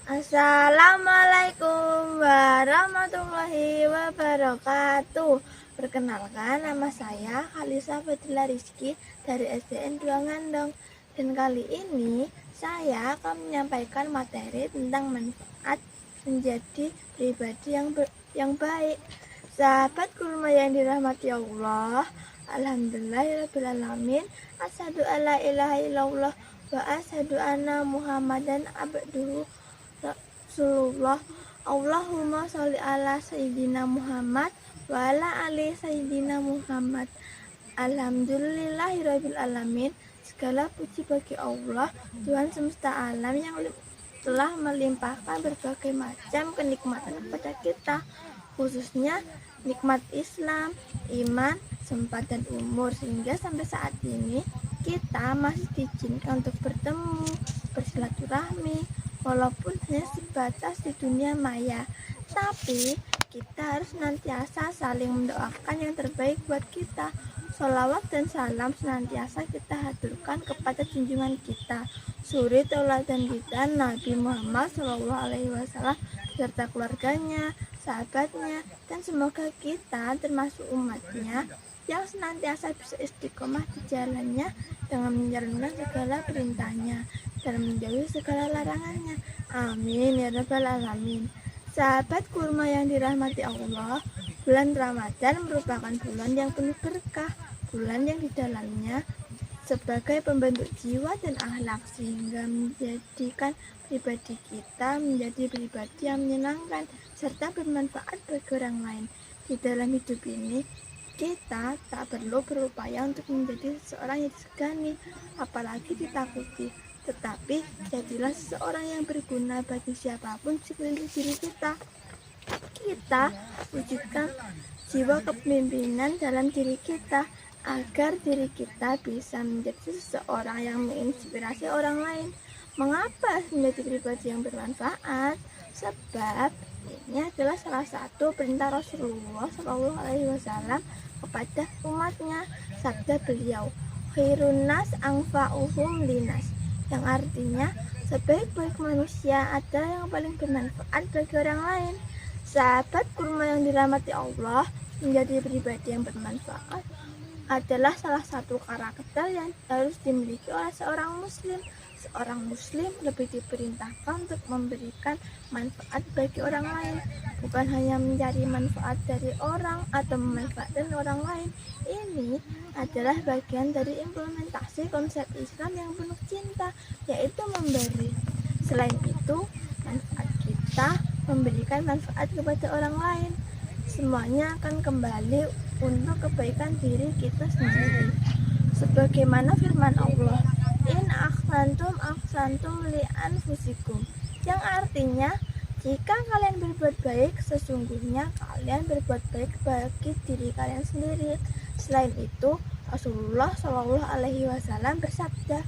Assalamualaikum warahmatullahi wabarakatuh. Perkenalkan, nama saya Khalisa Fadila Rizky dari SDN 2 Ngandong. Dan kali ini saya akan menyampaikan materi tentang manfaat menjadi pribadi yang baik. Sahabat kurma yang dirahmati Allah, alhamdulillahirrahmanirrahim. Asyhadu alla ilaha illallah wa asyhadu anna Muhammadan abduhu Rasulullah. Allahumma sholli ala sayyidina Muhammad wa ala ali sayyidina Muhammad. Alhamdulillahirabbil alamin. Segala puji bagi Allah, Tuhan semesta alam yang telah melimpahkan berbagai macam kenikmatan kepada kita, khususnya nikmat Islam, iman, sempat dan umur, sehingga sampai saat ini kita masih diizinkan untuk bertemu, bersilaturahmi, walaupun hanya sebatas di dunia maya. Tapi kita harus senantiasa saling mendoakan yang terbaik buat kita. Sholawat dan salam senantiasa kita haturkan kepada junjungan kita, suri tauladan kita, Nabi Muhammad SAW, beserta keluarganya, sahabatnya, dan semoga kita termasuk umatnya yang senantiasa bisa istiqomah di jalannya dengan menjalankan segala perintahnya dan menjauhi segala larangannya. Amin ya rabbal alamin. Sahabat kurma yang dirahmati Allah, bulan Ramadan merupakan bulan yang penuh berkah, bulan yang di dalamnya sebagai pembentuk jiwa dan akhlak, sehingga menjadikan pribadi kita menjadi pribadi yang menyenangkan serta bermanfaat bagi orang lain. Di dalam hidup ini, kita tak perlu berupaya untuk menjadi seorang yang disegani, apalagi ditakuti. Tetapi jadilah seseorang yang berguna bagi siapapun sekeliling diri kita. Kita wujudkan jiwa kepemimpinan dalam diri kita, agar diri kita bisa menjadi seseorang yang menginspirasi orang lain. Mengapa menjadi pribadi yang bermanfaat? Sebab ini adalah salah satu perintah Rasulullah SAW kepada umatnya. Sabda beliau, khairun nas anfa'uhum linas, yang artinya sebaik-baik manusia adalah yang paling bermanfaat bagi orang lain. Sahabat kurma yang dirahmati Allah, menjadi pribadi yang bermanfaat adalah salah satu karakter yang harus dimiliki oleh seorang muslim. Seorang muslim lebih diperintahkan untuk memberikan manfaat bagi orang lain, bukan hanya mencari manfaat dari orang atau memanfaatkan orang lain. Ini adalah bagian dari implementasi konsep Islam yang penuh cinta, yaitu memberi. Selain itu, manfaat kita memberikan manfaat kepada orang lain. Semuanya akan kembali untuk kebaikan diri kita sendiri. Sebagaimana firman Allah, in ahsantum li anfusikum, yang artinya jika kalian berbuat baik, sesungguhnya kalian berbuat baik bagi diri kalian sendiri. Selain itu, Rasulullah SAW bersabda,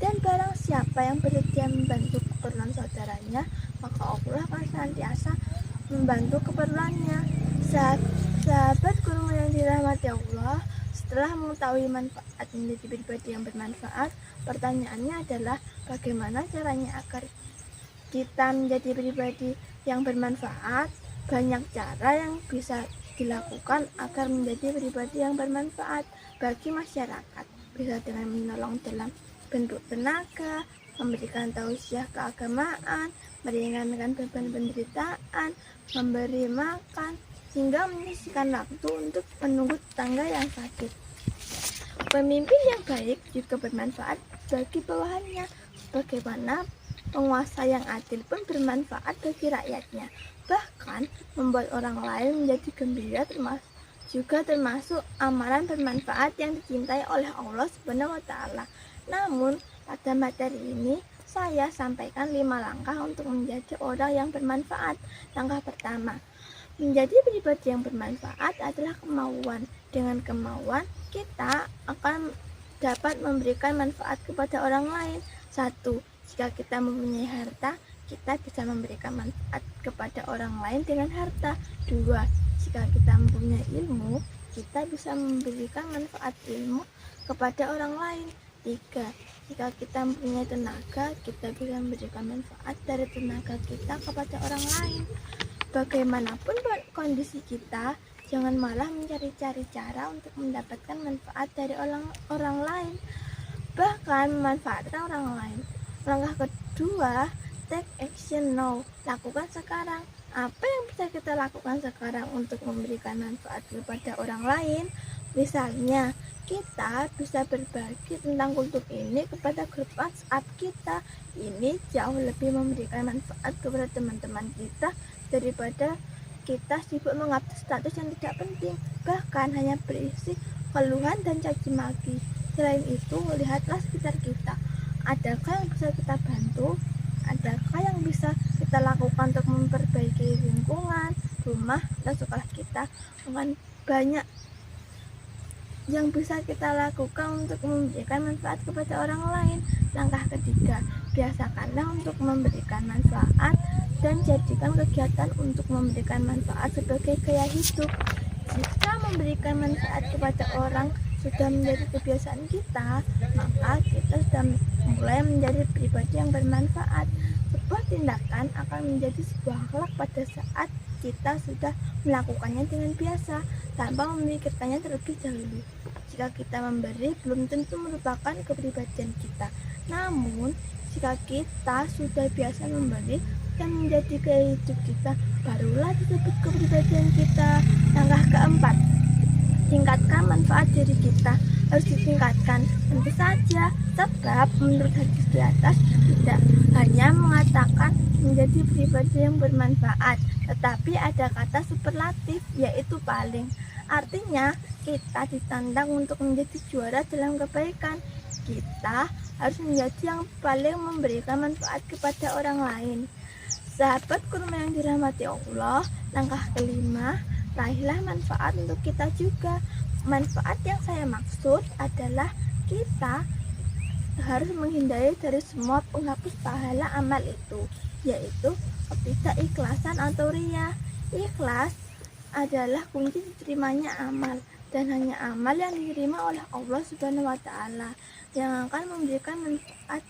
dan barang siapa yang bersedia membantu keperluan saudaranya, maka Allah akan senantiasa membantu keperluannya. Sahabat kurma yang dirahmati Allah, setelah mengetahui manfaat menjadi pribadi yang bermanfaat, pertanyaannya adalah bagaimana caranya agar kita menjadi pribadi yang bermanfaat. Banyak cara yang bisa dilakukan agar menjadi pribadi yang bermanfaat bagi masyarakat. Bisa dengan menolong dalam bentuk tenaga, memberikan tausiah keagamaan, meringankan beban penderitaan, memberi makan, hingga menyisihkan waktu untuk menunggu tetangga yang sakit. Pemimpin yang baik juga bermanfaat bagi bawahannya. Bagaimana penguasa yang adil pun bermanfaat bagi rakyatnya. Bahkan membuat orang lain menjadi gembira termasuk amalan bermanfaat yang dicintai oleh Allah Subhanahu wa Ta'ala. Namun pada materi ini saya sampaikan 5 langkah untuk menjadi orang yang bermanfaat. Langkah pertama, menjadi pribadi yang bermanfaat adalah kemauan. Dengan kemauan, kita akan dapat memberikan manfaat kepada orang lain. 1. Jika kita mempunyai harta, kita bisa memberikan manfaat kepada orang lain dengan harta. 2. Jika kita mempunyai ilmu, kita bisa memberikan manfaat ilmu kepada orang lain. 3. Jika kita mempunyai tenaga, kita bisa memberikan manfaat dari tenaga kita kepada orang lain. Bagaimanapun kondisi kita, jangan malah mencari-cari cara untuk mendapatkan manfaat dari orang lain, bahkan memanfaatkan orang lain. Langkah kedua, take action now. Lakukan sekarang. Apa yang bisa kita lakukan sekarang untuk memberikan manfaat kepada orang lain? Misalnya, kita bisa berbagi tentang kultur ini kepada grup WhatsApp kita. Ini jauh lebih memberikan manfaat kepada teman-teman kita daripada kita sibuk mengupdate status yang tidak penting, bahkan hanya berisi keluhan dan caci maki. Selain itu, lihatlah sekitar kita. Adakah yang bisa kita bantu? Adakah yang bisa kita lakukan untuk memperbaiki lingkungan, rumah, dan sekolah kita? Dengan banyak yang bisa kita lakukan untuk memberikan manfaat kepada orang lain. Langkah ketiga, biasakanlah untuk memberikan manfaat dan jadikan kegiatan untuk memberikan manfaat sebagai gaya hidup. Jika memberikan manfaat kepada orang sudah menjadi kebiasaan kita, maka kita sudah mulai menjadi pribadi yang bermanfaat. Sebuah tindakan akan menjadi sebuah akhlak pada saat kita sudah melakukannya dengan biasa, tanpa memikirkannya terlebih dahulu. Jika kita memberi, belum tentu merupakan kepribadian kita. Namun, jika kita sudah biasa memberi dan menjadi gaya hidup kita, barulah disebut kepribadian kita. Langkah keempat, tingkatkan manfaat diri kita. Harus ditingkatkan, tentu saja, sebab menurut hadis di atas tidak hanya mengatakan menjadi pribadi yang bermanfaat, tetapi ada kata superlatif, yaitu paling. Artinya kita ditantang untuk menjadi juara dalam kebaikan. Kita harus menjadi yang paling memberikan manfaat kepada orang lain. Sahabat kurma yang dirahmati Allah, langkah kelima, raihlah manfaat untuk kita juga. Manfaat yang saya maksud adalah kita harus menghindari dari semua penghapus pahala amal itu, yaitu ketidakikhlasan atau riya. Ikhlas adalah kunci diterimanya amal, dan hanya amal yang diterima oleh Allah Subhanahu wa Ta'ala yang akan memberikan manfaat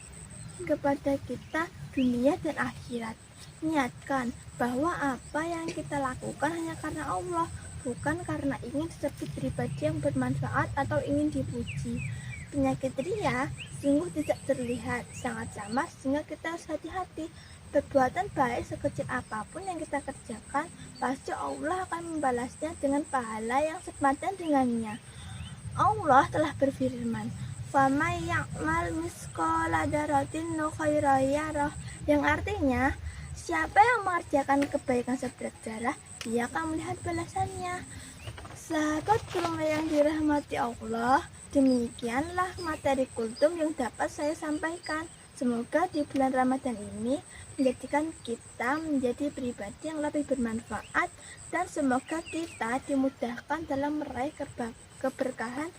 kepada kita dunia dan akhirat. Niatkan bahwa apa yang kita lakukan hanya karena Allah, bukan karena ingin disebut pribadi yang bermanfaat atau ingin dipuji. Penyakit ria sungguh tidak terlihat, sangat samar, sehingga kita harus hati-hati. Perbuatan baik sekecil apapun yang kita kerjakan, pasti Allah akan membalasnya dengan pahala yang sepadan dengannya. Allah telah berfirman, "Faman ya'mal misqala dzarratin khairan yarah," yang artinya, siapa yang mengerjakan kebaikan seberat zarah, dia akan melihat balasannya. Sahabat kurma yang dirahmati Allah, demikianlah materi kultum yang dapat saya sampaikan. Semoga di bulan Ramadan ini menjadikan kita menjadi pribadi yang lebih bermanfaat, dan semoga kita dimudahkan dalam meraih keberkahan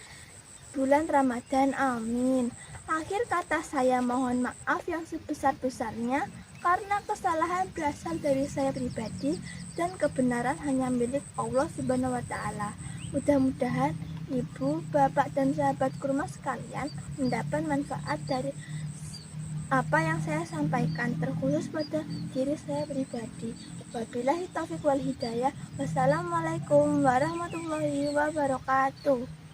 bulan Ramadan. Amin. Akhir kata saya mohon maaf yang sebesar-besarnya karena kesalahan berasal dari saya pribadi dan kebenaran hanya milik Allah Subhanahu wa Ta'ala. Mudah-mudahan ibu, bapak, dan sahabat kurma sekalian mendapat manfaat dari apa yang saya sampaikan, terkhusus pada diri saya pribadi. Wabillahi taufiq wal hidayah. Wassalamualaikum warahmatullahi wabarakatuh.